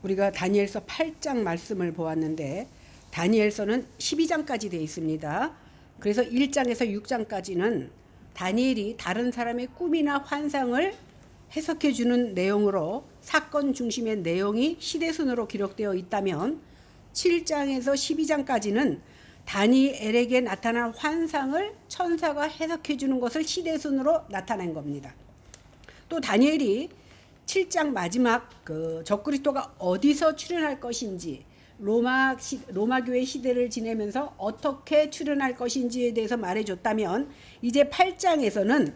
우리가 다니엘서 8장 말씀을 보았는데 다니엘서는 12장까지 되어 있습니다. 그래서 1장에서 6장까지는 다니엘이 다른 사람의 꿈이나 환상을 해석해 주는 내용으로 사건 중심의 내용이 시대순으로 기록되어 있다면 7장에서 12장까지는 다니엘에게 나타난 환상을 천사가 해석해 주는 것을 시대순으로 나타낸 겁니다. 또 다니엘이 7장 마지막 적그리스도가 어디서 출현할 것인지 로마 교회 시대를 지내면서 어떻게 출현할 것인지에 대해서 말해줬다면 이제 8장에서는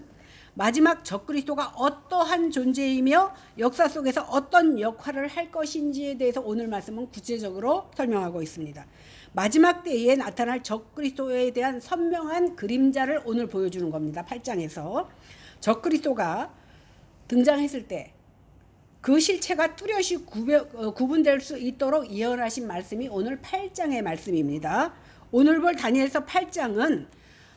마지막 적그리스도가 어떠한 존재이며 역사 속에서 어떤 역할을 할 것인지에 대해서 오늘 말씀은 구체적으로 설명하고 있습니다. 마지막 때에 나타날 적그리스도에 대한 선명한 그림자를 오늘 보여주는 겁니다. 8장에서 적그리스도가 등장했을 때 그 실체가 뚜렷이 구분될 수 있도록 예언하신 말씀이 오늘 8장의 말씀입니다. 오늘 볼 다니엘서 8장은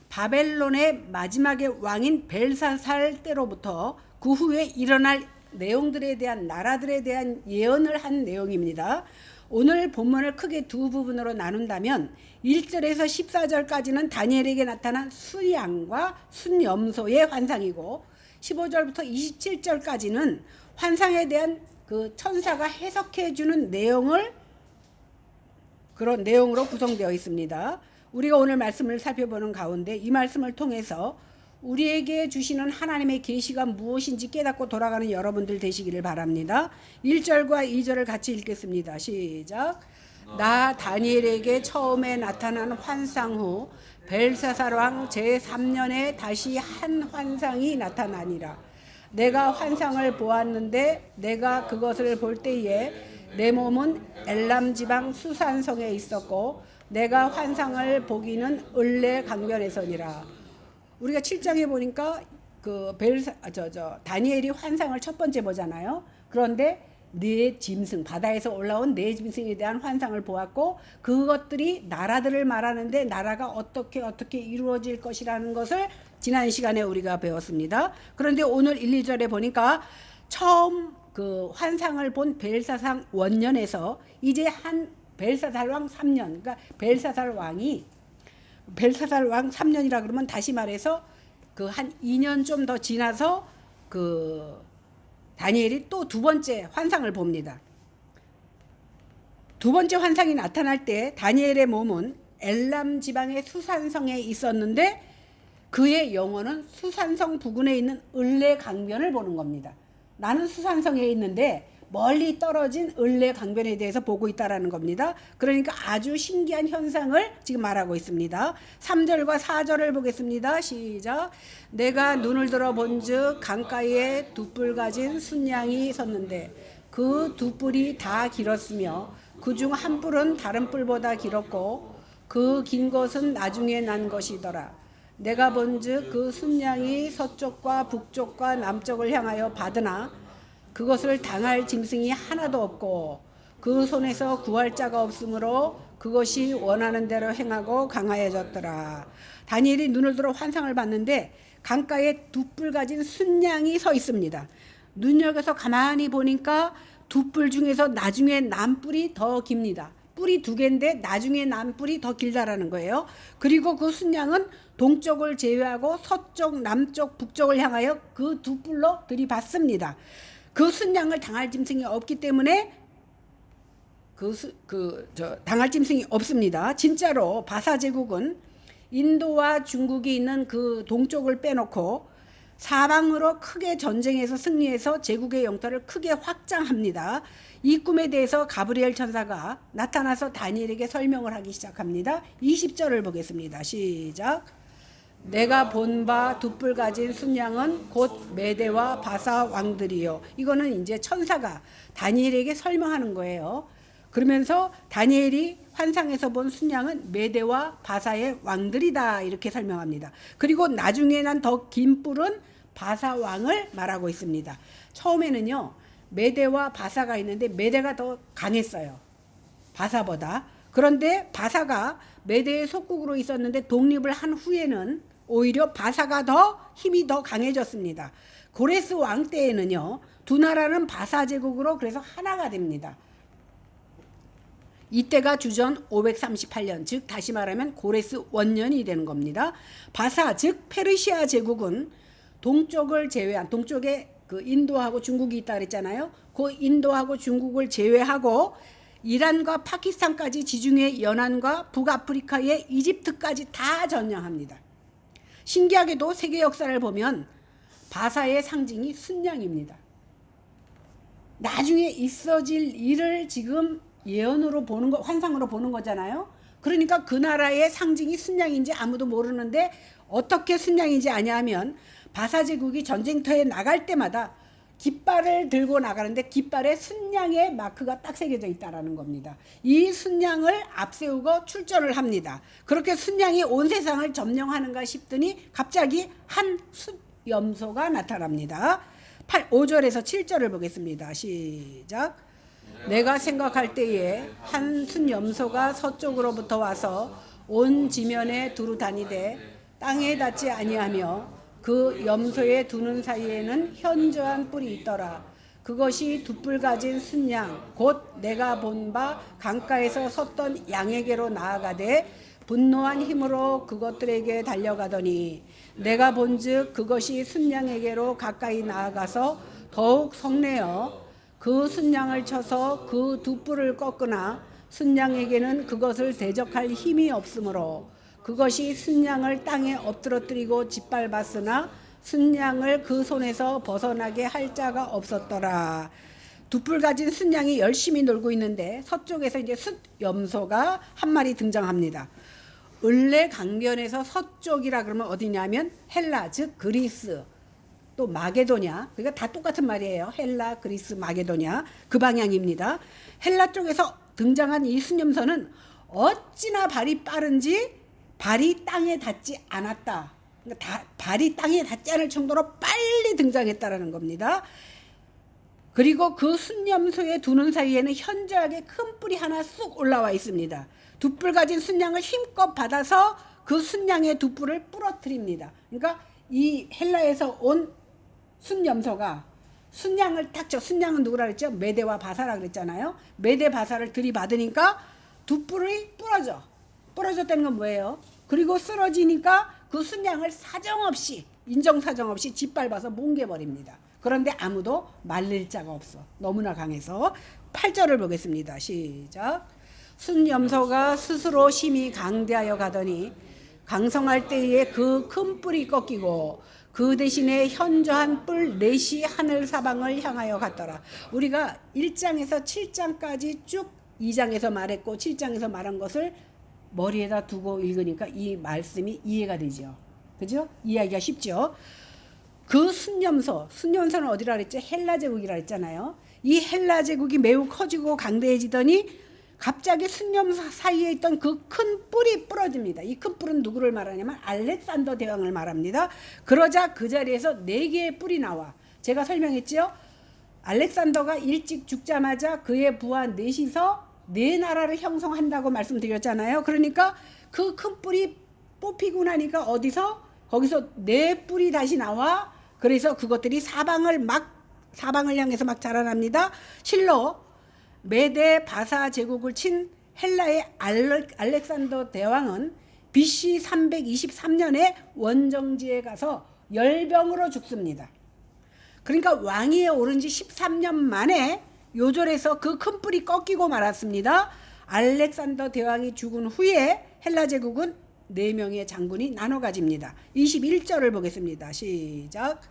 바벨론의 마지막의 왕인 벨사살 때로부터 그 후에 일어날 내용들에 대한 나라들에 대한 예언을 한 내용입니다. 오늘 본문을 크게 두 부분으로 나눈다면 1절에서 14절까지는 다니엘에게 나타난 수양과 순염소의 환상이고 15절부터 27절까지는 환상에 대한 그 천사가 해석해 주는 그런 내용으로 구성되어 있습니다. 우리가 오늘 말씀을 살펴보는 가운데 이 말씀을 통해서 우리에게 주시는 하나님의 계시가 무엇인지 깨닫고 돌아가는 여러분들 되시기를 바랍니다. 1절과 2절을 같이 읽겠습니다. 시작. 나 다니엘에게 처음에 나타난 환상 후 벨사살 왕 제3년에 다시 한 환상이 나타나니라. 내가 환상을 보았는데 내가 그것을 볼 때에 내 몸은 엘람 지방 수산성에 있었고 내가 환상을 보기는 을레 강변에서니라. 우리가 7장에 보니까 다니엘이 환상을 첫 번째 보잖아요. 그런데 네 짐승, 바다에서 올라온 네 짐승에 대한 환상을 보았고 그것들이 나라들을 말하는데 나라가 어떻게 이루어질 것이라는 것을 지난 시간에 우리가 배웠습니다. 그런데 오늘 1, 2절에 보니까 처음 그 환상을 본 벨사살 원년에서 이제 한 벨사살 왕 3년, 그러니까 벨사살 왕 3년이라 그러면 다시 말해서 그 한 2년 좀 더 지나서 다니엘이 또 두 번째 환상을 봅니다. 두 번째 환상이 나타날 때 다니엘의 몸은 엘람 지방의 수산성에 있었는데 그의 영혼은 수산성 부근에 있는 을레 강변을 보는 겁니다. 나는 수산성에 있는데 멀리 떨어진 을레 강변에 대해서 보고 있다라는 겁니다. 그러니까 아주 신기한 현상을 지금 말하고 있습니다. 3절과 4절을 보겠습니다. 시작. 내가 눈을 들어 본즉 강가에 두 뿔 가진 순양이 섰는데 그 두 뿔이 다 길었으며 그중 한 뿔은 다른 뿔보다 길었고 그 긴 것은 나중에 난 것이더라. 내가 본즉 그 순양이 서쪽과 북쪽과 남쪽을 향하여 받으나 그것을 당할 짐승이 하나도 없고 그 손에서 구할 자가 없으므로 그것이 원하는 대로 행하고 강하여졌더라. 다니엘이 눈을 들어 환상을 봤는데 강가에 두 뿔 가진 순양이 서 있습니다. 눈여겨서 가만히 보니까 두 뿔 중에서 나중에 난 뿔이 더 깁니다. 뿔이 두 개인데 나중에 난 뿔이 더 길다라는 거예요. 그리고 그 순양은 동쪽을 제외하고 서쪽, 남쪽, 북쪽을 향하여 그 두 뿔로 들이받습니다. 그 순양을 당할 짐승이 없기 때문에 당할 짐승이 없습니다. 진짜로 바사 제국은 인도와 중국이 있는 그 동쪽을 빼놓고 사방으로 크게 전쟁에서 승리해서 제국의 영토를 크게 확장합니다. 이 꿈에 대해서 가브리엘 천사가 나타나서 다니엘에게 설명을 하기 시작합니다. 20절을 보겠습니다. 시작. 내가 본 바 두 뿔 가진 순양은 곧 메대와 바사 왕들이요. 이거는 이제 천사가 다니엘에게 설명하는 거예요. 그러면서 다니엘이 환상에서 본 순양은 메대와 바사의 왕들이다 이렇게 설명합니다. 그리고 나중에 난 더 긴 뿔은 바사 왕을 말하고 있습니다. 처음에는요 메대와 바사가 있는데 메대가 더 강했어요, 바사보다. 그런데 바사가 메대의 속국으로 있었는데 독립을 한 후에는 오히려 바사가 힘이 더 강해졌습니다. 고레스 왕 때에는요 두 나라는 바사 제국으로 그래서 하나가 됩니다. 이때가 주전 538년, 즉 다시 말하면 고레스 원년이 되는 겁니다. 바사 즉 페르시아 제국은 동쪽을 제외한, 동쪽에 그 인도하고 중국이 있다 그랬잖아요. 그 인도하고 중국을 제외하고 이란과 파키스탄까지 지중해 연안과 북아프리카의 이집트까지 다 점령합니다. 신기하게도 세계 역사를 보면 바사의 상징이 순양입니다. 나중에 있어질 일을 지금 예언으로 보는 거, 환상으로 보는 거잖아요. 그러니까 그 나라의 상징이 순양인지 아무도 모르는데 어떻게 순양인지 아냐면 바사 제국이 전쟁터에 나갈 때마다 깃발을 들고 나가는데 깃발에 순양의 마크가 딱 새겨져 있다라는 겁니다. 이 순양을 앞세우고 출전을 합니다. 그렇게 순양이 온 세상을 점령하는가 싶더니 갑자기 한 숫염소가 나타납니다. 5절에서 7절을 보겠습니다. 시작. 내가 생각할 때에 한 순염소가 서쪽으로부터 와서 온 지면에 두루 다니되 땅에 닿지 아니하며 그 염소의 두는 사이에는 현저한 뿔이 있더라. 그것이 두 뿔 가진 순양 곧 내가 본 바 강가에서 섰던 양에게로 나아가되 분노한 힘으로 그것들에게 달려가더니 내가 본즉 그것이 순양에게로 가까이 나아가서 더욱 성내어 그 순양을 쳐서 그 두 뿔을 꺾으나 순양에게는 그것을 대적할 힘이 없으므로 그것이 순양을 땅에 엎드러뜨리고 짓밟았으나 순양을 그 손에서 벗어나게 할 자가 없었더라. 두 뿔 가진 순양이 열심히 놀고 있는데 서쪽에서 이제 숫염소가 한 마리 등장합니다. 을레 강변에서 서쪽이라 그러면 어디냐면 헬라 즉 그리스 또 마게도냐, 그러니까 다 똑같은 말이에요. 헬라, 그리스, 마게도냐 그 방향입니다. 헬라 쪽에서 등장한 이 순염소는 어찌나 발이 빠른지 발이 땅에 닿지 않았다. 그러니까 발이 땅에 닿지 않을 정도로 빨리 등장했다라는 겁니다. 그리고 그 순염소의 두는 사이에는 현저하게 큰 뿔이 하나 쑥 올라와 있습니다. 두 뿔 가진 순양을 힘껏 받아서 그 순양의 두 뿔을 부러뜨립니다. 그러니까 이 헬라에서 온 순염소가 순양을 탁 쳐, 순양은 누구라 그랬죠? 메대와 바사라 그랬잖아요. 메대 바사를 들이받으니까 두 뿔이 부러졌다는 건 뭐예요? 그리고 쓰러지니까 그 순양을 사정없이 인정사정없이 짓밟아서 뭉개버립니다. 그런데 아무도 말릴 자가 없어. 너무나 강해서 8절을 보겠습니다. 시작. 순염소가 스스로 심히 강대하여 가더니 강성할 때에 그 큰 뿔이 꺾이고 그 대신에 현저한 뿔 넷이 하늘 사방을 향하여 갔더라. 우리가 1장에서 7장까지 쭉 2장에서 말했고 7장에서 말한 것을 머리에다 두고 읽으니까 이 말씀이 이해가 되죠. 그죠? 이해하기가 쉽죠. 그 순염소는 어디라 그랬죠? 헬라 제국이라 했잖아요. 이 헬라 제국이 매우 커지고 강대해지더니 갑자기 순염소 사이에 있던 그 큰 뿔이 부러집니다. 이 큰 뿔은 누구를 말하냐면 알렉산더 대왕을 말합니다. 그러자 그 자리에서 4개의 뿔이 나와. 제가 설명했죠. 알렉산더가 일찍 죽자마자 그의 부하 넷이서 4나라를 형성한다고 말씀드렸잖아요. 그러니까 그 큰 뿔이 뽑히고 나니까 거기서 4뿔이 다시 나와. 그래서 그것들이 사방을 향해서 막 자라납니다. 실로 메데 바사 제국을 친 헬라의 알렉산더 대왕은 BC 323년에 원정지에 가서 열병으로 죽습니다. 그러니까 왕위에 오른 지 13년 만에 요절에서 그 큰 뿔이 꺾이고 말았습니다. 알렉산더 대왕이 죽은 후에 헬라 제국은 4명의 장군이 나눠 가집니다. 21절을 보겠습니다. 시작.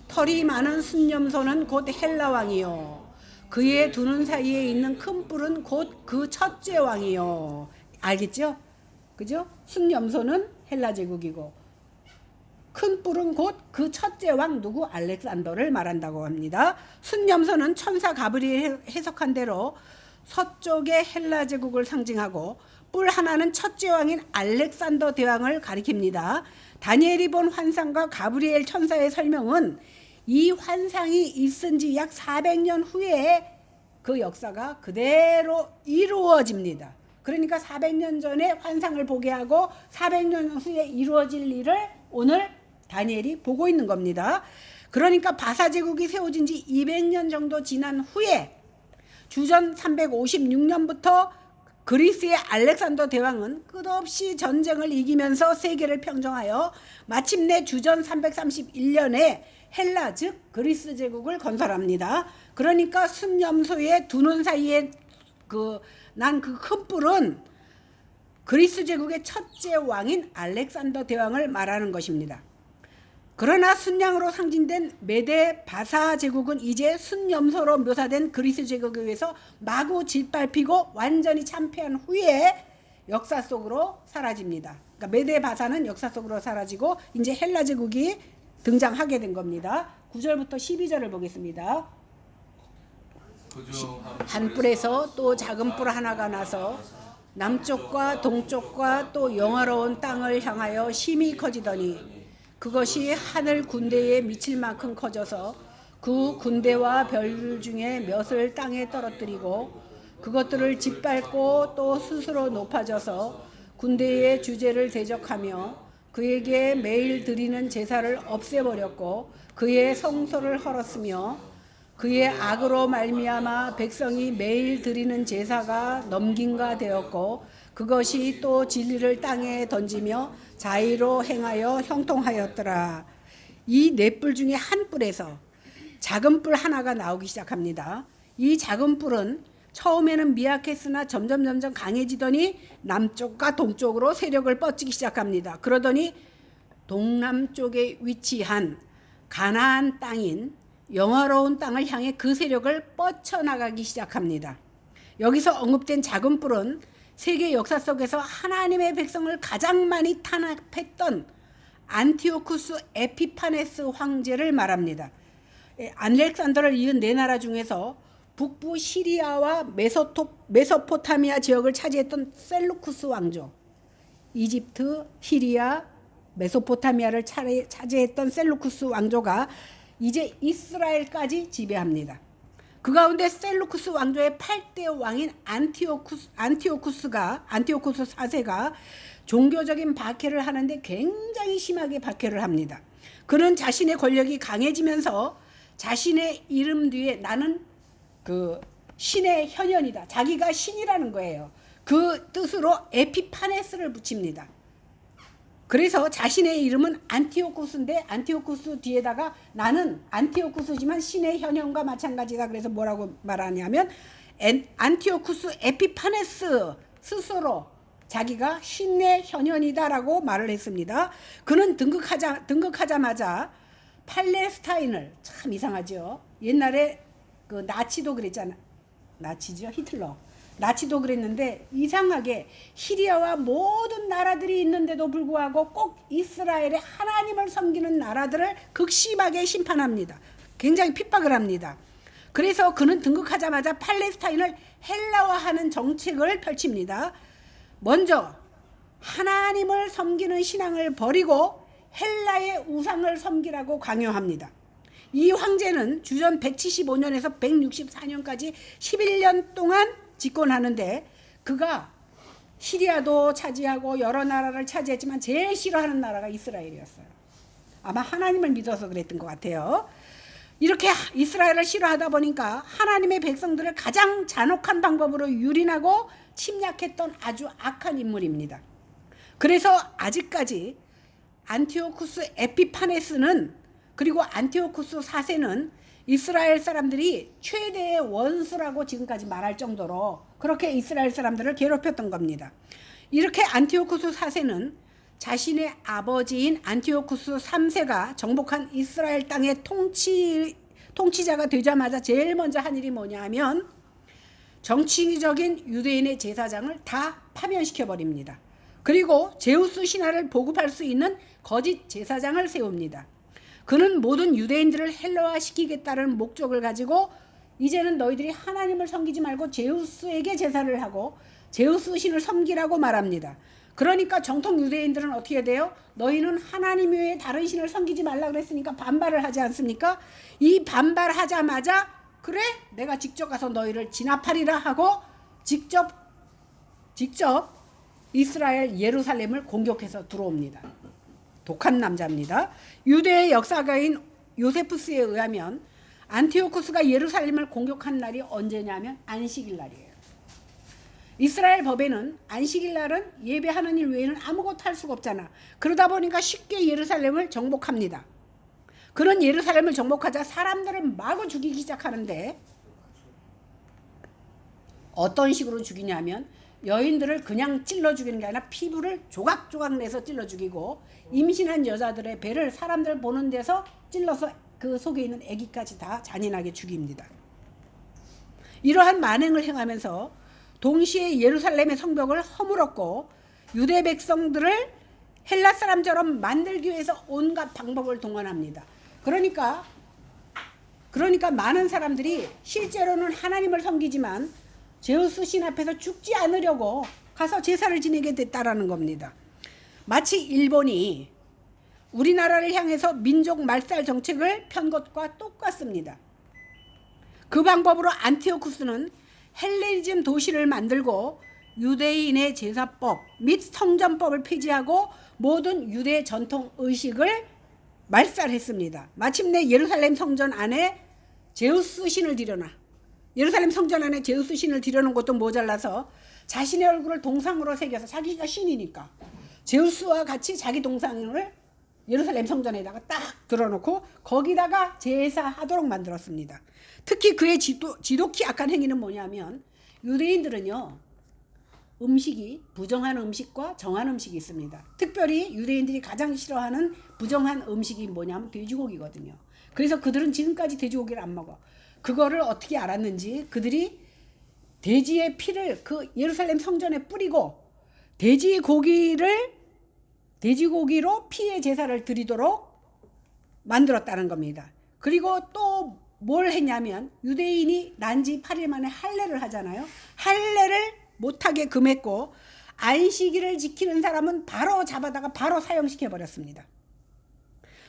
털이 많은 순염소는 곧 헬라 왕이요 그의 두는 사이에 있는 큰 뿔은 곧 그 첫째 왕이요. 알겠죠? 그죠? 순염소는 헬라 제국이고 큰 뿔은 곧 그 첫째 왕 누구? 알렉산더를 말한다고 합니다. 순염소는 천사 가브리엘 해석한 대로 서쪽의 헬라 제국을 상징하고 뿔 하나는 첫째 왕인 알렉산더 대왕을 가리킵니다. 다니엘이 본 환상과 가브리엘 천사의 설명은 이 환상이 있은 지 약 400년 후에 그 역사가 그대로 이루어집니다. 그러니까 400년 전에 환상을 보게 하고 400년 후에 이루어질 일을 오늘 다니엘이 보고 있는 겁니다. 그러니까 바사 제국이 세워진 지 200년 정도 지난 후에 주전 356년부터 그리스의 알렉산더 대왕은 끝없이 전쟁을 이기면서 세계를 평정하여 마침내 주전 331년에 헬라 즉 그리스 제국을 건설합니다. 그러니까 순염소의 두 눈 사이에 난 그 큰 뿔은 그리스 제국의 첫째 왕인 알렉산더 대왕을 말하는 것입니다. 그러나 순양으로 상징된 메데 바사 제국은 이제 순염소로 묘사된 그리스 제국에 의해서 마구 짓밟히고 완전히 참패한 후에 역사 속으로 사라집니다. 그러니까 메데 바사는 역사 속으로 사라지고 이제 헬라 제국이 등장하게 된 겁니다. 9절부터 12절을 보겠습니다. 한 뿔에서 또 작은 뿔 하나가 나서 남쪽과 동쪽과 또 영화로운 땅을 향하여 심히 커지더니 그것이 하늘 군대에 미칠 만큼 커져서 그 군대와 별들 중에 몇을 땅에 떨어뜨리고 그것들을 짓밟고 또 스스로 높아져서 군대의 주제를 대적하며 그에게 매일 드리는 제사를 없애버렸고 그의 성소를 헐었으며 그의 악으로 말미암아 백성이 매일 드리는 제사가 넘긴가 되었고 그것이 또 진리를 땅에 던지며 자의로 행하여 형통하였더라. 이 네 뿔 중에 한 뿔에서 작은 뿔 하나가 나오기 시작합니다. 이 작은 뿔은 처음에는 미약했으나 점점 강해지더니 남쪽과 동쪽으로 세력을 뻗치기 시작합니다. 그러더니 동남쪽에 위치한 가나안 땅인 영화로운 땅을 향해 그 세력을 뻗쳐나가기 시작합니다. 여기서 언급된 작은 뿔은 세계 역사 속에서 하나님의 백성을 가장 많이 탄압했던 안티오쿠스 에피파네스 황제를 말합니다. 알렉산더를 이은 네 나라 중에서 북부 시리아와 메소포타미아 지역을 차지했던 셀루쿠스 왕조, 이집트, 시리아, 메소포타미아를 차지했던 셀루쿠스 왕조가 이제 이스라엘까지 지배합니다. 그 가운데 셀루쿠스 왕조의 8대 왕인 안티오쿠스 4세가 종교적인 박해를 하는데 굉장히 심하게 박해를 합니다. 그는 자신의 권력이 강해지면서 자신의 이름 뒤에 나는 그 신의 현현이다. 자기가 신이라는 거예요. 그 뜻으로 에피파네스를 붙입니다. 그래서 자신의 이름은 안티오쿠스인데 안티오쿠스 뒤에다가 나는 안티오쿠스지만 신의 현현과 마찬가지다. 그래서 뭐라고 말하냐면 안티오쿠스 에피파네스 스스로 자기가 신의 현현이다라고 말을 했습니다. 그는 등극하자마자 팔레스타인을 참 이상하죠. 옛날에 그 나치도 그랬잖아. 나치죠. 히틀러. 나치도 그랬는데 이상하게 시리아와 모든 나라들이 있는데도 불구하고 꼭 이스라엘의 하나님을 섬기는 나라들을 극심하게 심판합니다. 굉장히 핍박을 합니다. 그래서 그는 등극하자마자 팔레스타인을 헬라화하는 정책을 펼칩니다. 먼저 하나님을 섬기는 신앙을 버리고 헬라의 우상을 섬기라고 강요합니다. 이 황제는 주전 175년에서 164년까지 11년 동안 집권하는데 그가 시리아도 차지하고 여러 나라를 차지했지만 제일 싫어하는 나라가 이스라엘이었어요. 아마 하나님을 믿어서 그랬던 것 같아요. 이렇게 이스라엘을 싫어하다 보니까 하나님의 백성들을 가장 잔혹한 방법으로 유린하고 침략했던 아주 악한 인물입니다. 그래서 아직까지 안티오쿠스 에피파네스는 그리고 안티오쿠스 4세는 이스라엘 사람들이 최대의 원수라고 지금까지 말할 정도로 그렇게 이스라엘 사람들을 괴롭혔던 겁니다. 이렇게 안티오쿠스 4세는 자신의 아버지인 안티오쿠스 3세가 정복한 이스라엘 땅의 통치자가 되자마자 제일 먼저 한 일이 뭐냐 하면 정치적인 유대인의 제사장을 다 파면시켜버립니다. 그리고 제우스 신화를 보급할 수 있는 거짓 제사장을 세웁니다. 그는 모든 유대인들을 헬라화시키겠다는 목적을 가지고 이제는 너희들이 하나님을 섬기지 말고 제우스에게 제사를 하고 제우스 신을 섬기라고 말합니다. 그러니까 정통 유대인들은 어떻게 돼요? 너희는 하나님 외에 다른 신을 섬기지 말라 그랬으니까 반발을 하지 않습니까? 이 반발하자마자 그래 내가 직접 가서 너희를 진압하리라 하고 직접 이스라엘 예루살렘을 공격해서 들어옵니다. 독한 남자입니다. 유대의 역사가인 요세푸스에 의하면 안티오쿠스가 예루살렘을 공격한 날이 언제냐면 안식일 날이에요. 이스라엘 법에는 안식일 날은 예배하는 일 외에는 아무것도 할 수가 없잖아. 그러다 보니까 쉽게 예루살렘을 정복합니다. 그런 예루살렘을 정복하자 사람들을 마구 죽이기 시작하는데 어떤 식으로 죽이냐면 여인들을 그냥 찔러 죽이는 게 아니라 피부를 조각조각 내서 찔러 죽이고 임신한 여자들의 배를 사람들 보는 데서 찔러서 그 속에 있는 아기까지 다 잔인하게 죽입니다. 이러한 만행을 행하면서 동시에 예루살렘의 성벽을 허물었고 유대 백성들을 헬라 사람처럼 만들기 위해서 온갖 방법을 동원합니다. 그러니까 많은 사람들이 실제로는 하나님을 섬기지만 제우스 신 앞에서 죽지 않으려고 가서 제사를 지내게 됐다라는 겁니다. 마치 일본이 우리나라를 향해서 민족 말살 정책을 편 것과 똑같습니다. 그 방법으로 안티오쿠스는 헬레니즘 도시를 만들고 유대인의 제사법 및 성전법을 폐지하고 모든 유대 전통 의식을 말살했습니다. 마침내 예루살렘 성전 안에 제우스 신을 들여놔. 예루살렘 성전 안에 제우스 신을 들여놓은 것도 모자라서 자신의 얼굴을 동상으로 새겨서 자기가 신이니까 제우스와 같이 자기 동상을 예루살렘 성전에다가 딱 들어놓고 거기다가 제사하도록 만들었습니다. 특히 그의 지독히 악한 행위는 뭐냐면 유대인들은요 음식이 부정한 음식과 정한 음식이 있습니다. 특별히 유대인들이 가장 싫어하는 부정한 음식이 뭐냐면 돼지고기거든요. 그래서 그들은 지금까지 돼지고기를 안 먹어. 그거를 어떻게 알았는지 그들이 돼지의 피를 그 예루살렘 성전에 뿌리고 돼지고기로 피의 제사를 드리도록 만들었다는 겁니다. 그리고 또 뭘 했냐면 유대인이 난지 8일 만에 할례를 하잖아요. 할례를 못하게 금했고 안식일을 지키는 사람은 바로 잡아다가 바로 사형시켜버렸습니다.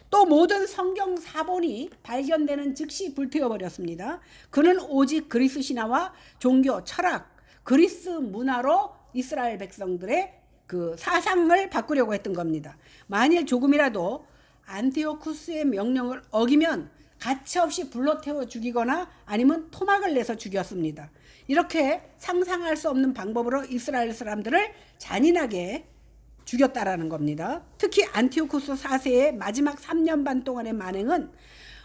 또 모든 성경 사본이 발견되는 즉시 불태워버렸습니다. 그는 오직 그리스 신화와 종교, 철학, 그리스 문화로 이스라엘 백성들의 그 사상을 바꾸려고 했던 겁니다. 만일 조금이라도 안티오쿠스의 명령을 어기면 가차없이 불러태워 죽이거나 아니면 토막을 내서 죽였습니다. 이렇게 상상할 수 없는 방법으로 이스라엘 사람들을 잔인하게 죽였다라는 겁니다. 특히 안티오쿠스 4세의 마지막 3년 반 동안의 만행은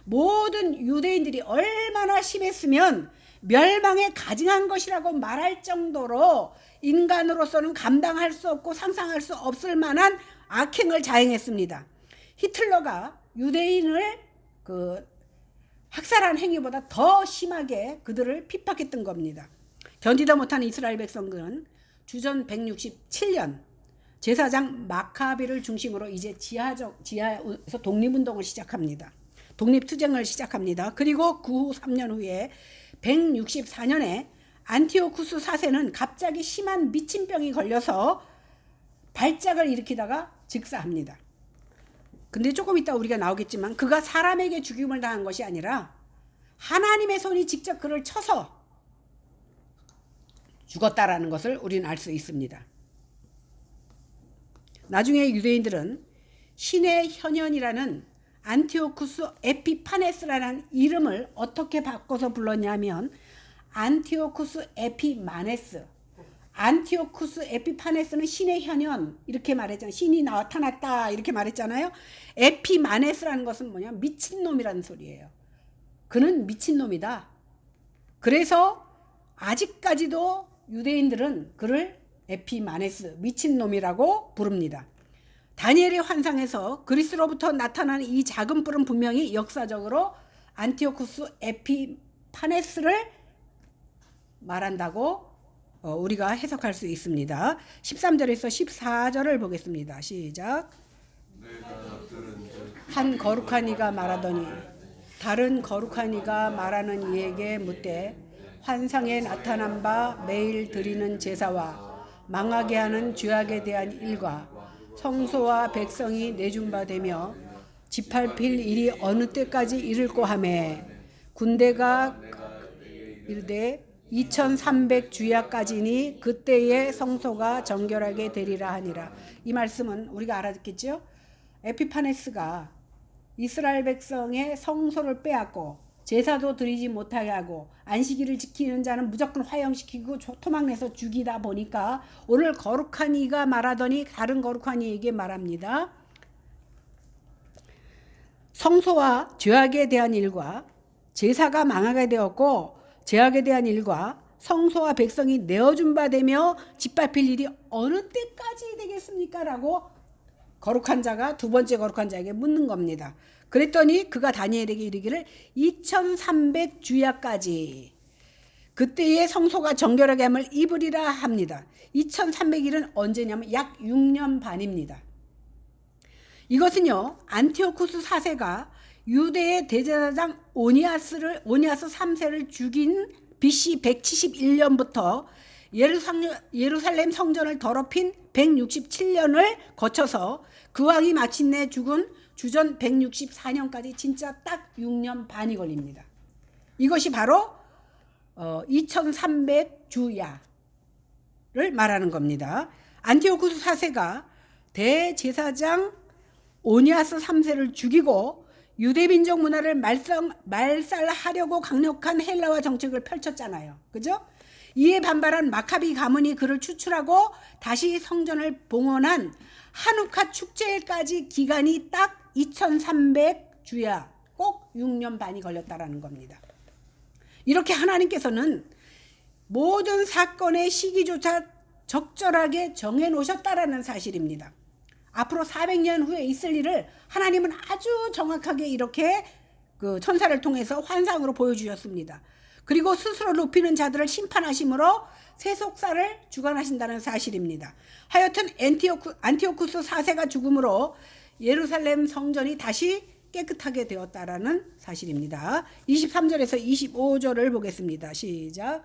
모든 유대인들이 얼마나 심했으면 멸망에 가증한 것이라고 말할 정도로 인간으로서는 감당할 수 없고 상상할 수 없을 만한 악행을 자행했습니다. 히틀러가 유대인을 학살한 행위보다 더 심하게 그들을 핍박했던 겁니다. 견디다 못한 이스라엘 백성들은 주전 167년 제사장 마카비를 중심으로 이제 지하에서 독립운동을 시작합니다. 독립투쟁을 시작합니다. 그리고 그 후 3년 후에 164년에 안티오쿠스 4세는 갑자기 심한 미친병이 걸려서 발작을 일으키다가 즉사합니다. 근데 조금 이따 우리가 나오겠지만 그가 사람에게 죽임을 당한 것이 아니라 하나님의 손이 직접 그를 쳐서 죽었다라는 것을 우리는 알 수 있습니다. 나중에 유대인들은 신의 현현이라는 안티오쿠스 에피파네스라는 이름을 어떻게 바꿔서 불렀냐면 안티오쿠스 에피마네스. 안티오쿠스 에피파네스는 신의 현현 이렇게 말했잖아요. 신이 나타났다 이렇게 말했잖아요. 에피마네스라는 것은 뭐냐? 미친놈이라는 소리예요. 그는 미친놈이다. 그래서 아직까지도 유대인들은 그를 에피마네스 미친놈이라고 부릅니다. 다니엘의 환상에서 그리스로부터 나타나는 이 작은 뿔은 분명히 역사적으로 안티오쿠스 에피파네스를 말한다고 우리가 해석할 수 있습니다. 13절에서 14절을 보겠습니다. 시작. 한 거룩한 이가 말하더니 다른 거룩한 이가 말하는 이에게 묻되 환상에 나타난 바 매일 드리는 제사와 망하게 하는 죄악에 대한 일과 성소와 백성이 내준 바 되며 짓밟힐 일이 어느 때까지 이를꼬 하매 군대가 이르되 2300 주야까지니 그때의 성소가 정결하게 되리라 하니라. 이 말씀은 우리가 알아듣겠죠? 에피파네스가 이스라엘 백성의 성소를 빼앗고 제사도 드리지 못하게 하고 안식일을 지키는 자는 무조건 화형시키고 토막내서 죽이다 보니까 오늘 거룩한 이가 말하더니 다른 거룩한 이에게 말합니다. 성소와 죄악에 대한 일과 제사가 망하게 되었고 죄악에 대한 일과 성소와 백성이 내어준 바 되며 짓밟힐 일이 어느 때까지 되겠습니까? 라고 거룩한 자가 두 번째 거룩한 자에게 묻는 겁니다. 그랬더니 그가 다니엘에게 이르기를 2300주야까지 그때의 성소가 정결하게 함을 입으리라 합니다. 2300일은 언제냐면 약 6년 반입니다. 이것은요, 안티오쿠스 4세가 유대의 대제사장 오니아스 3세를 죽인 BC 171년부터 예루살렘 성전을 더럽힌 167년을 거쳐서 그 왕이 마침내 죽은 주전 164년까지 진짜 딱 6년 반이 걸립니다. 이것이 바로 2300주야를 말하는 겁니다. 안티오쿠스 4세가 대제사장 오니아스 3세를 죽이고 유대민족 문화를 말살하려고 강력한 헬라화 정책을 펼쳤잖아요. 그죠? 이에 반발한 마카비 가문이 그를 추출하고 다시 성전을 봉헌한 하누카 축제까지 기간이 딱 2300주야, 꼭 6년 반이 걸렸다라는 겁니다. 이렇게 하나님께서는 모든 사건의 시기조차 적절하게 정해 놓으셨다라는 사실입니다. 앞으로 400년 후에 있을 일을 하나님은 아주 정확하게 이렇게 그 천사를 통해서 환상으로 보여주셨습니다. 그리고 스스로 높이는 자들을 심판하심으로 세속사를 주관하신다는 사실입니다. 하여튼 안티오쿠스 4세가 죽음으로 예루살렘 성전이 다시 깨끗하게 되었다라는 사실입니다. 23절에서 25절을 보겠습니다. 시작.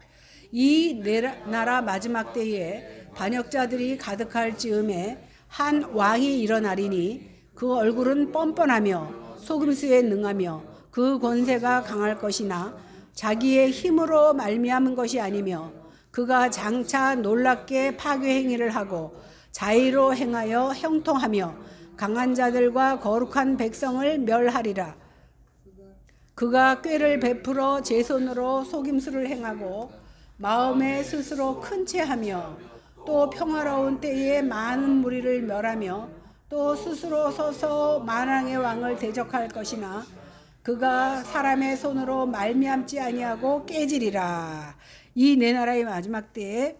이 나라 마지막 때에 반역자들이 가득할 즈음에 한 왕이 일어나리니 그 얼굴은 뻔뻔하며 속임수에 능하며 그 권세가 강할 것이나 자기의 힘으로 말미암은 것이 아니며 그가 장차 놀랍게 파괴 행위를 하고 자의로 행하여 형통하며 강한 자들과 거룩한 백성을 멸하리라. 그가 꾀를 베풀어 제 손으로 속임수를 행하고 마음에 스스로 큰 채하며 또 평화로운 때에 많은 무리를 멸하며 또 스스로 서서 만왕의 왕을 대적할 것이나 그가 사람의 손으로 말미암지 아니하고 깨지리라. 이 네 나라의 마지막 때에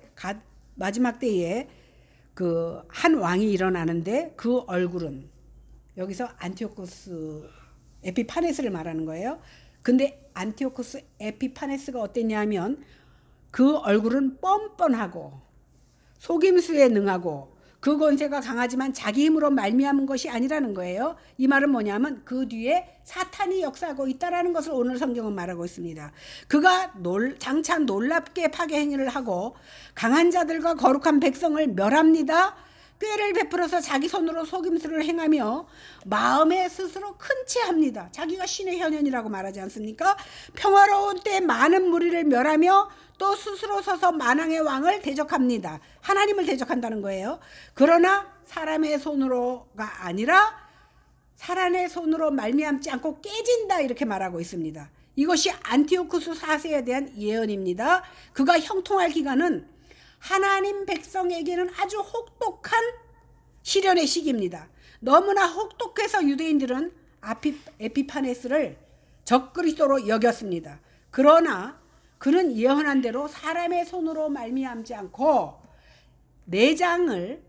그 한 왕이 일어나는데 그 얼굴은 여기서 안티오쿠스 에피파네스를 말하는 거예요. 근데 안티오쿠스 에피파네스가 어땠냐면 그 얼굴은 뻔뻔하고 속임수에 능하고 그 권세가 강하지만 자기 힘으로 말미암은 것이 아니라는 거예요. 이 말은 뭐냐면 그 뒤에 사탄이 역사하고 있다라는 것을 오늘 성경은 말하고 있습니다. 그가 장차 놀랍게 파괴 행위를 하고 강한 자들과 거룩한 백성을 멸합니다. 꾀를 베풀어서 자기 손으로 속임수를 행하며 마음에 스스로 큰 채합니다. 자기가 신의 현현이라고 말하지 않습니까? 평화로운 때 많은 무리를 멸하며 또 스스로 서서 만왕의 왕을 대적합니다. 하나님을 대적한다는 거예요. 그러나 사람의 손으로가 아니라 사람의 손으로 말미암지 않고 깨진다 이렇게 말하고 있습니다. 이것이 안티오쿠스 4세에 대한 예언입니다. 그가 형통할 기간은 하나님 백성에게는 아주 혹독한 시련의 시기입니다. 너무나 혹독해서 유대인들은 에피파네스를 적그리스도로 여겼습니다. 그러나 그는 예언한 대로 사람의 손으로 말미암지 않고 내장을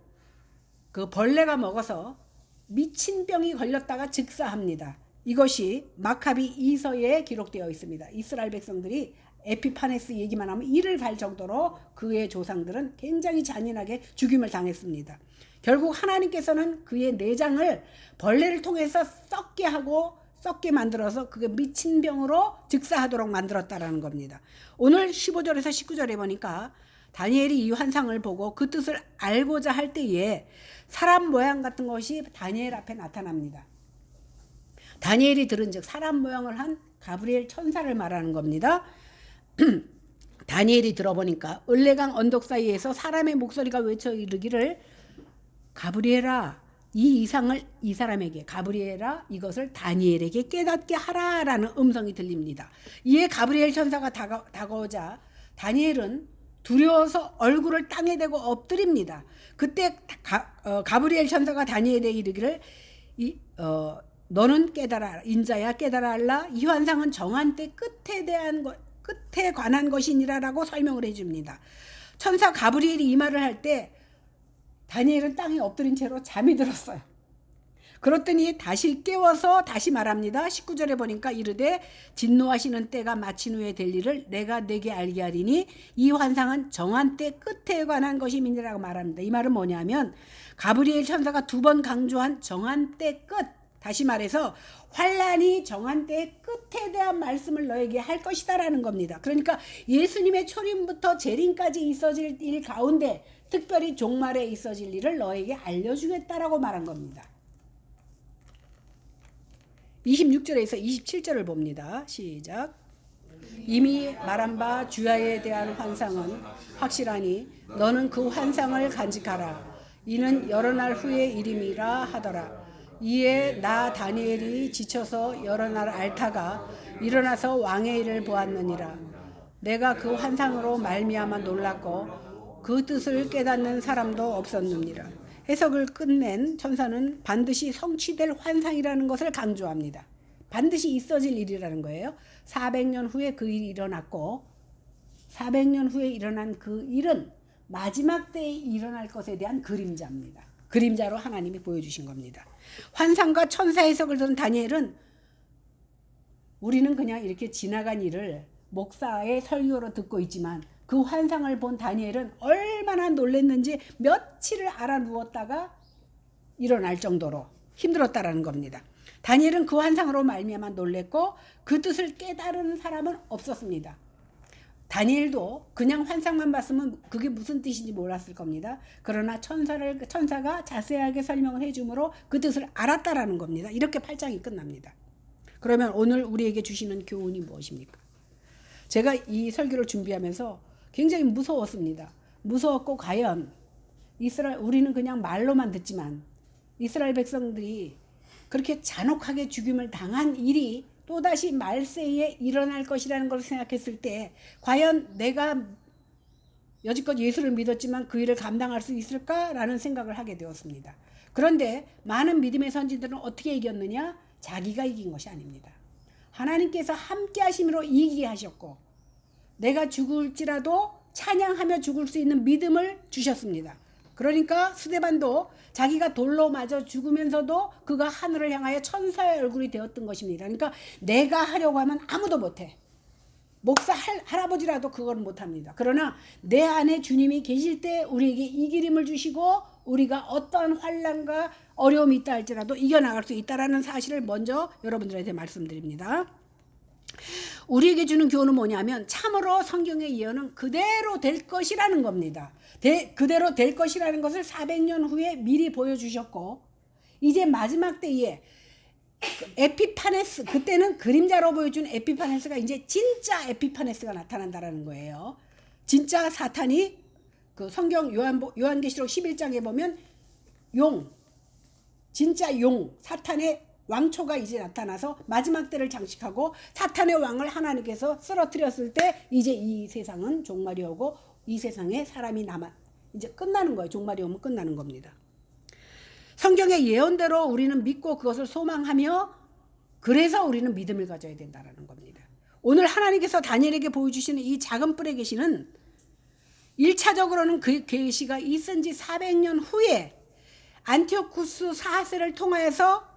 그 벌레가 먹어서 미친 병이 걸렸다가 즉사합니다. 이것이 마카비 2서에 기록되어 있습니다. 이스라엘 백성들이 에피파네스 얘기만 하면 이를 갈 정도로 그의 조상들은 굉장히 잔인하게 죽임을 당했습니다. 결국 하나님께서는 그의 내장을 벌레를 통해서 썩게 만들어서 그게 미친 병으로 즉사하도록 만들었다라는 겁니다. 오늘 15절에서 19절에 보니까 다니엘이 이 환상을 보고 그 뜻을 알고자 할 때에 사람 모양 같은 것이 다니엘 앞에 나타납니다. 다니엘이 들은 즉 사람 모양을 한 가브리엘 천사를 말하는 겁니다. 다니엘이 들어보니까 을레강 언덕 사이에서 사람의 목소리가 외쳐 이르기를 가브리엘아 이 이상을 이 사람에게, 가브리엘아 이것을 다니엘에게 깨닫게 하라라는 음성이 들립니다. 이에 가브리엘 천사가 다가오자 다니엘은 두려워서 얼굴을 땅에 대고 엎드립니다. 그때 가브리엘 천사가 다니엘에게 이르기를 너는 깨달아, 인자야 깨달아 알라. 이 환상은 정한 때 끝에 관한 것이니라라고 설명을 해줍니다. 천사 가브리엘이 이 말을 할 때 다니엘은 땅에 엎드린 채로 잠이 들었어요. 그렇더니 다시 깨워서 다시 말합니다. 19절에 보니까 이르되 진노하시는 때가 마친 후에 될 일을 내가 네게 알게 하리니 이 환상은 정한 때 끝에 관한 것임이니라고 말합니다. 이 말은 뭐냐면 가브리엘 천사가 2번 강조한 정한 때 끝, 다시 말해서 환란이 정한 때의 끝에 대한 말씀을 너에게 할 것이다라는 겁니다. 그러니까 예수님의 초림부터 재림까지 있어질 일 가운데 특별히 종말에 있어질 일을 너에게 알려주겠다라고 말한 겁니다. 26절에서 27절을 봅니다. 시작. 이미 말한 바 주야에 대한 환상은 확실하니 너는 그 환상을 간직하라. 이는 여러 날 후의 일임이라 하더라. 이에 나 다니엘이 지쳐서 여러 날 앓다가 일어나서 왕의 일을 보았느니라. 내가 그 환상으로 말미암아 놀랐고 그 뜻을 깨닫는 사람도 없었느니라. 해석을 끝낸 천사는 반드시 성취될 환상이라는 것을 강조합니다. 반드시 있어질 일이라는 거예요. 400년 후에 그 일이 일어났고 400년 후에 일어난 그 일은 마지막 때에 일어날 것에 대한 그림자입니다. 그림자로 하나님이 보여주신 겁니다. 환상과 천사 해석을 들은 다니엘은 우리는 그냥 이렇게 지나간 일을 목사의 설교로 듣고 있지만 그 환상을 본 다니엘은 얼마나 놀랐는지 며칠을 알아 누웠다가 일어날 정도로 힘들었다라는 겁니다. 다니엘은 그 환상으로 말미암아 놀랬고 그 뜻을 깨달은 사람은 없었습니다. 다니엘도 그냥 환상만 봤으면 그게 무슨 뜻인지 몰랐을 겁니다. 그러나 천사가 자세하게 설명을 해주므로 그 뜻을 알았다라는 겁니다. 이렇게 8장이 끝납니다. 그러면 오늘 우리에게 주시는 교훈이 무엇입니까? 제가 이 설교를 준비하면서 굉장히 무서웠습니다. 무서웠고 과연 우리는 그냥 말로만 듣지만 이스라엘 백성들이 그렇게 잔혹하게 죽임을 당한 일이 또다시 말세에 일어날 것이라는 걸 생각했을 때 과연 내가 여지껏 예수를 믿었지만 그 일을 감당할 수 있을까라는 생각을 하게 되었습니다. 그런데 많은 믿음의 선지들은 어떻게 이겼느냐? 자기가 이긴 것이 아닙니다. 하나님께서 함께 하심으로 이기게 하셨고 내가 죽을지라도 찬양하며 죽을 수 있는 믿음을 주셨습니다. 그러니까 스데반도 자기가 돌로 맞아 죽으면서도 그가 하늘을 향하여 천사의 얼굴이 되었던 것입니다. 그러니까 내가 하려고 하면 아무도 못해. 목사 할아버지라도 그건 못합니다. 그러나 내 안에 주님이 계실 때 우리에게 이길 힘을 주시고 우리가 어떠한 환난과 어려움이 있다 할지라도 이겨나갈 수 있다는 사실을 먼저 여러분들한테 말씀드립니다. 우리에게 주는 교훈은 뭐냐면 참으로 성경의 예언은 그대로 될 것이라는 겁니다. 그대로 될 것이라는 것을 400년 후에 미리 보여주셨고 이제 마지막 때에 에피파네스, 그때는 그림자로 보여준 에피파네스가 이제 진짜 에피파네스가 나타난다라는 거예요. 진짜 사탄이 그 성경 요한계시록 11장에 보면 진짜 사탄의 왕초가 이제 나타나서 마지막 때를 장식하고 사탄의 왕을 하나님께서 쓰러뜨렸을 때 이제 이 세상은 종말이 오고 이 세상에 사람이 이제 끝나는 거예요. 종말이 오면 끝나는 겁니다. 성경의 예언대로 우리는 믿고 그것을 소망하며 그래서 우리는 믿음을 가져야 된다는 겁니다. 오늘 하나님께서 다니엘에게 보여주시는 이 작은 뿔의 계시는 1차적으로는 그 계시가 있은 지 400년 후에 안티오쿠스 4세를 통하여서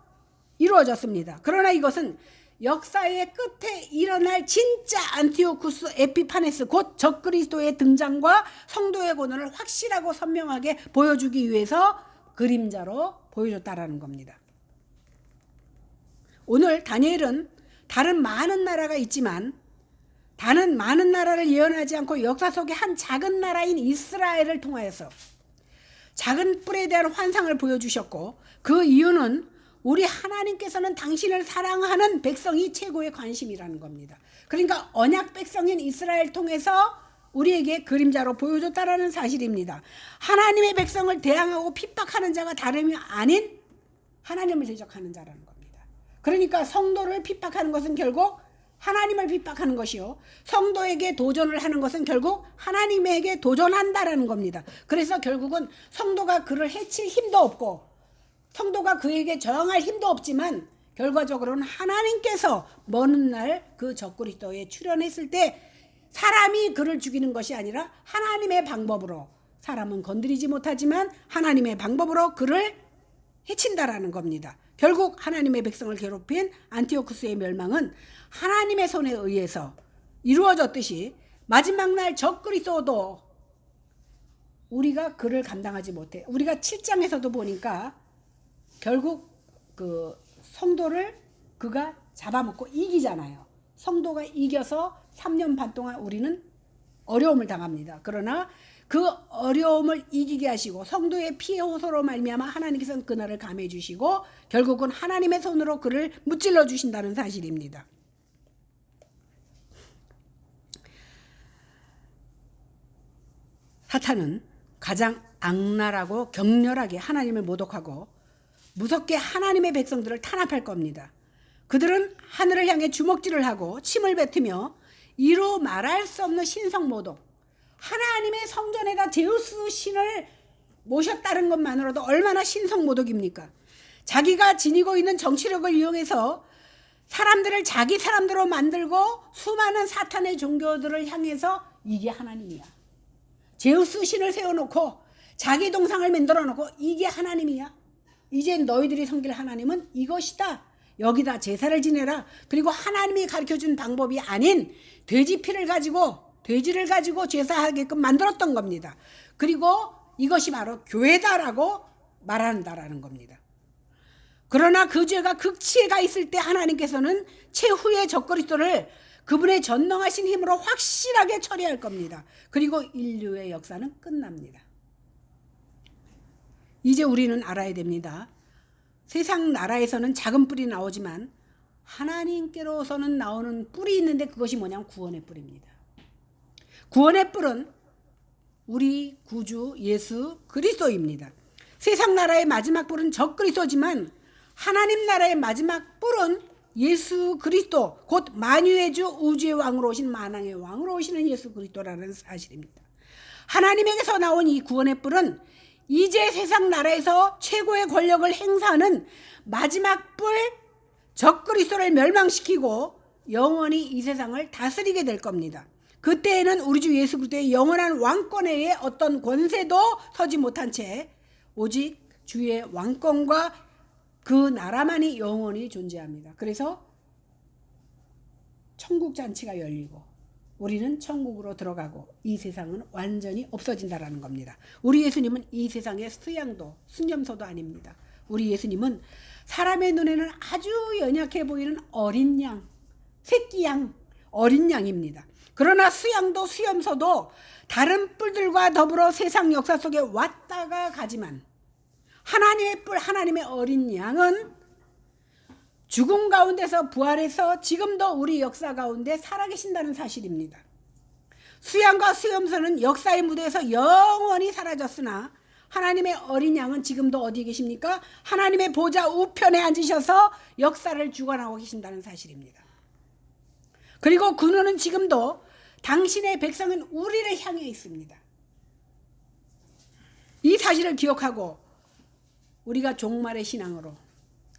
이루어졌습니다. 그러나 이것은 역사의 끝에 일어날 진짜 안티오쿠스 에피파네스 곧 적그리스도의 등장과 성도의 고난을 확실하고 선명하게 보여주기 위해서 그림자로 보여줬다라는 겁니다. 오늘 다니엘은 다른 많은 나라가 있지만 다른 많은 나라를 예언하지 않고 역사 속의 한 작은 나라인 이스라엘을 통하여서 작은 뿔에 대한 환상을 보여주셨고 그 이유는 우리 하나님께서는 당신을 사랑하는 백성이 최고의 관심이라는 겁니다. 그러니까 언약 백성인 이스라엘 통해서 우리에게 그림자로 보여줬다라는 사실입니다. 하나님의 백성을 대항하고 핍박하는 자가 다름이 아닌 하나님을 대적하는 자라는 겁니다. 그러니까 성도를 핍박하는 것은 결국 하나님을 핍박하는 것이요, 성도에게 도전을 하는 것은 결국 하나님에게 도전한다라는 겁니다. 그래서 결국은 성도가 그를 해칠 힘도 없고 성도가 그에게 저항할 힘도 없지만 결과적으로는 하나님께서 먼 날 그 적그리스도에 출현했을 때 사람이 그를 죽이는 것이 아니라 하나님의 방법으로, 사람은 건드리지 못하지만 하나님의 방법으로 그를 해친다라는 겁니다. 결국 하나님의 백성을 괴롭힌 안티오쿠스의 멸망은 하나님의 손에 의해서 이루어졌듯이 마지막 날 적그리스도도 우리가 그를 감당하지 못해. 우리가 7장에서도 보니까 결국 그 성도를 그가 잡아먹고 이기잖아요. 성도가 이겨서 3년 반 동안 우리는 어려움을 당합니다. 그러나 그 어려움을 이기게 하시고 성도의 피해 호소로 말미암아 하나님께서는 그날을 감해 주시고 결국은 하나님의 손으로 그를 무찔러 주신다는 사실입니다. 사탄은 가장 악랄하고 격렬하게 하나님을 모독하고 무섭게 하나님의 백성들을 탄압할 겁니다. 그들은 하늘을 향해 주먹질을 하고 침을 뱉으며 이루 말할 수 없는 신성모독, 하나님의 성전에다 제우스 신을 모셨다는 것만으로도 얼마나 신성모독입니까? 자기가 지니고 있는 정치력을 이용해서 사람들을 자기 사람들로 만들고 수많은 사탄의 종교들을 향해서 이게 하나님이야. 제우스 신을 세워놓고 자기 동상을 만들어 놓고 이게 하나님이야. 이제 너희들이 섬길 하나님은 이것이다. 여기다 제사를 지내라. 그리고 하나님이 가르쳐준 방법이 아닌 돼지 피를 가지고, 돼지를 가지고 제사하게끔 만들었던 겁니다. 그리고 이것이 바로 교회다라고 말한다라는 겁니다. 그러나 그 죄가 극치에 가 있을 때 하나님께서는 최후의 적그리스도를 그분의 전능하신 힘으로 확실하게 처리할 겁니다. 그리고 인류의 역사는 끝납니다. 이제 우리는 알아야 됩니다. 세상 나라에서는 작은 뿔이 나오지만 하나님께로서는 나오는 뿔이 있는데 그것이 뭐냐면 구원의 뿔입니다. 구원의 뿔은 우리 구주 예수 그리스도입니다. 세상 나라의 마지막 뿔은 적그리스도지만 하나님 나라의 마지막 뿔은 예수 그리스도, 곧 만유의 주 우주의 왕으로 오신 만왕의 왕으로 오시는 예수 그리스도라는 사실입니다. 하나님에게서 나온 이 구원의 뿔은 이제 세상 나라에서 최고의 권력을 행사하는 마지막 뿔 적그리스도를 멸망시키고 영원히 이 세상을 다스리게 될 겁니다. 그때에는 우리 주 예수 그리스도의 영원한 왕권에 어떤 권세도 서지 못한 채 오직 주의 왕권과 그 나라만이 영원히 존재합니다. 그래서 천국 잔치가 열리고 우리는 천국으로 들어가고 이 세상은 완전히 없어진다라는 겁니다. 우리 예수님은 이 세상의 수양도 순념소도 아닙니다. 우리 예수님은 사람의 눈에는 아주 연약해 보이는 어린 양, 새끼 양, 어린 양입니다. 그러나 수양도 수염소도 다른 뿔들과 더불어 세상 역사 속에 왔다가 가지만 하나님의 뿔, 하나님의 어린 양은 죽음 가운데서 부활해서 지금도 우리 역사 가운데 살아계신다는 사실입니다. 수양과 수염소는 역사의 무대에서 영원히 사라졌으나 하나님의 어린 양은 지금도 어디 계십니까? 하나님의 보좌 우편에 앉으셔서 역사를 주관하고 계신다는 사실입니다. 그리고 그 눈은 지금도 당신의 백성인 우리를 향해 있습니다. 이 사실을 기억하고 우리가 종말의 신앙으로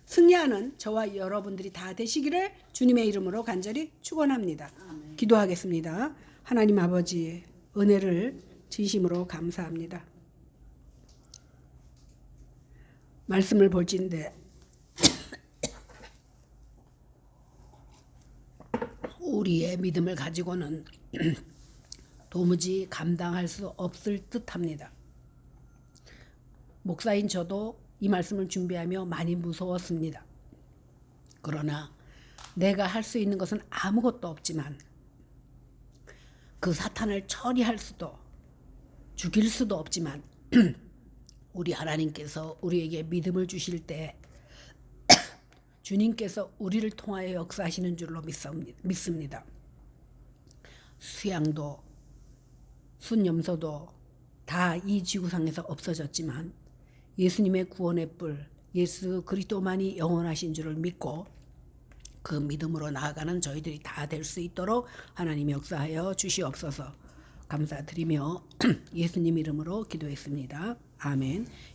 승리하는 저와 여러분들이 다 되시기를 주님의 이름으로 간절히 축원합니다. 기도하겠습니다. 하나님 아버지, 은혜를 진심으로 감사합니다. 말씀을 볼진데 우리의 믿음을 가지고는 도무지 감당할 수 없을 듯합니다. 목사인 저도 이 말씀을 준비하며 많이 무서웠습니다. 그러나 내가 할 수 있는 것은 아무것도 없지만 그 사탄을 처리할 수도 죽일 수도 없지만 우리 하나님께서 우리에게 믿음을 주실 때 주님께서 우리를 통하여 역사하시는 줄로 믿습니다. 수양도 순염소도 다 이 지구상에서 없어졌지만 예수님의 구원의 뿔, 예수 그리스도만이 영원하신 줄을 믿고 그 믿음으로 나아가는 저희들이 다 될 수 있도록 하나님 역사하여 주시옵소서. 감사드리며 예수님 이름으로 기도했습니다. 아멘.